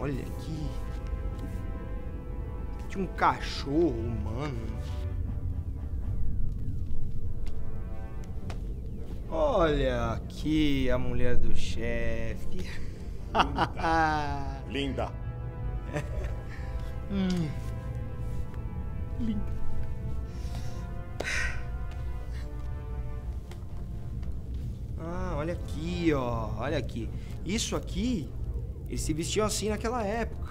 olha aqui. Tinha um cachorro humano. Olha aqui a mulher do chefe. Linda. Linda. Ah, olha aqui, ó. Olha aqui. Isso aqui, eles se vestiam assim naquela época.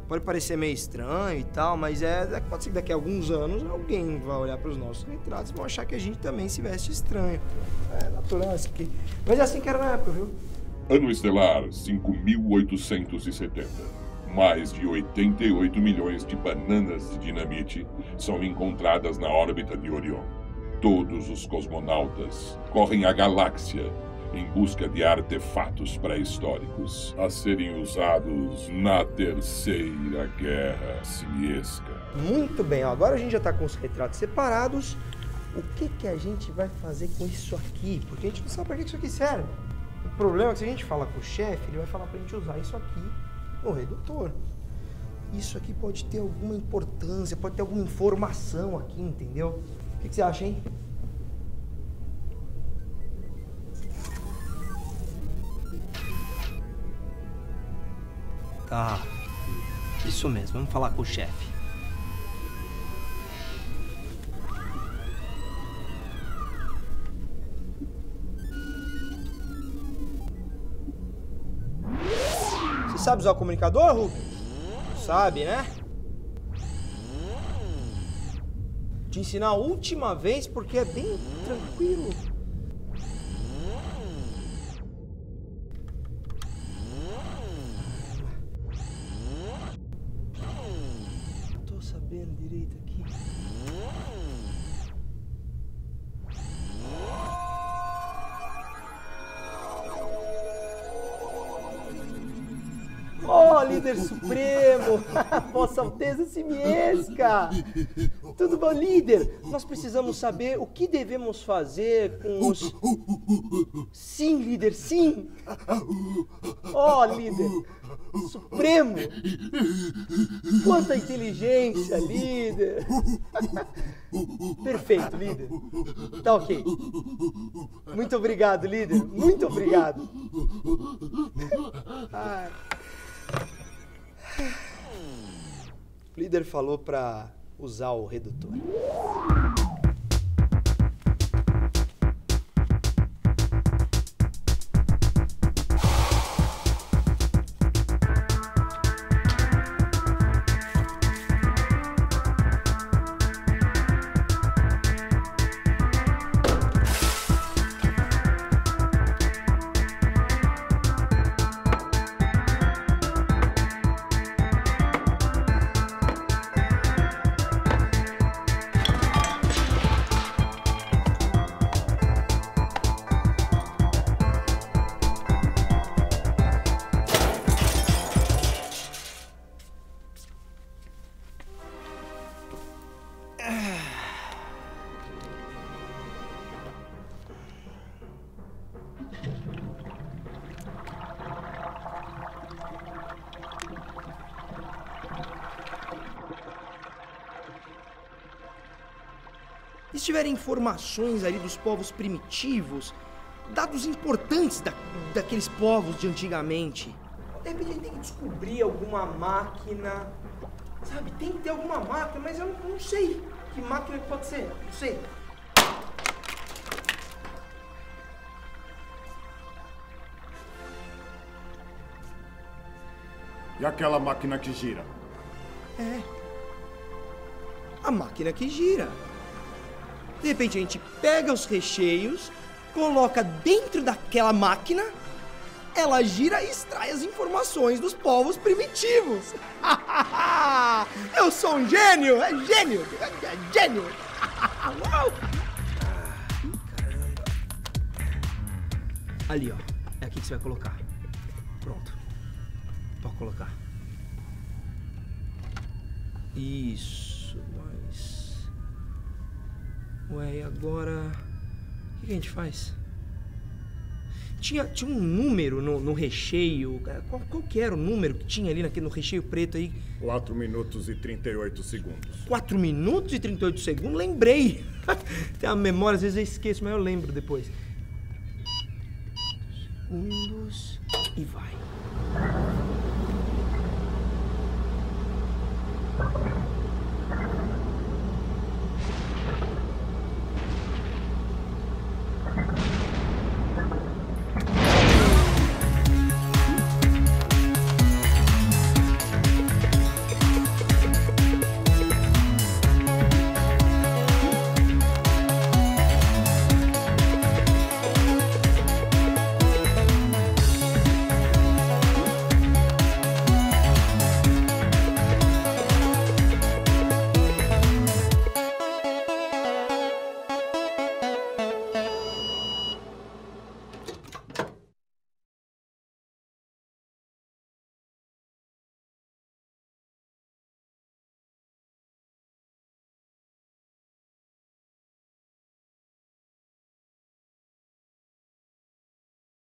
Pode parecer meio estranho e tal, mas pode ser que daqui a alguns anos alguém vai olhar para os nossos retratos e vão achar que a gente também se veste estranho. É natural isso aqui. Mas é assim que era na época, viu? Ano estelar 5870. Mais de 88 milhões de bananas de dinamite são encontradas na órbita de Orion. Todos os cosmonautas correm a galáxia em busca de artefatos pré-históricos a serem usados na Terceira Guerra Simiesca. Muito bem, ó. Agora a gente já tá com os retratos separados. O que a gente vai fazer com isso aqui? Porque a gente não sabe pra que isso aqui serve. O problema é que se a gente fala com o chefe, ele vai falar pra gente usar isso aqui no redutor. Isso aqui pode ter alguma importância, pode ter alguma informação aqui, entendeu? O que você acha, hein? Tá, isso mesmo, vamos falar com o chefe. Você sabe usar o comunicador, Rubens? Sabe, né? Te ensinar a última vez porque é bem tranquilo. Direito aqui. Oh, líder supremo! Vossa Alteza Simiesca! Tudo bom, líder? Nós precisamos saber o que devemos fazer com os... Sim, líder, sim! Oh, líder supremo! Quanta inteligência, líder! Perfeito, líder. Tá ok. Muito obrigado, líder. Muito obrigado. Ai. O líder falou pra usar o redutor. E se tiverem informações ali dos povos primitivos, dados importantes daqueles povos de antigamente, de repente a gente tem que descobrir alguma máquina, sabe? Tem que ter alguma máquina, mas eu não sei que máquina que pode ser, não sei. E aquela máquina que gira? É. A máquina que gira. De repente a gente pega os recheios, coloca dentro daquela máquina, ela gira e extrai as informações dos povos primitivos. Eu sou um gênio! É gênio! É gênio! Uau! Caramba. Ali, ó. É aqui que você vai colocar. Pronto. Pode colocar. Isso, mas... Ué, e agora... O que a gente faz? Tinha um número no recheio. Qual que era o número que tinha ali no recheio preto aí? 4 minutos e 38 segundos. 4 minutos e 38 segundos? Lembrei. Tem uma memória, às vezes eu esqueço, mas eu lembro depois. Segundos...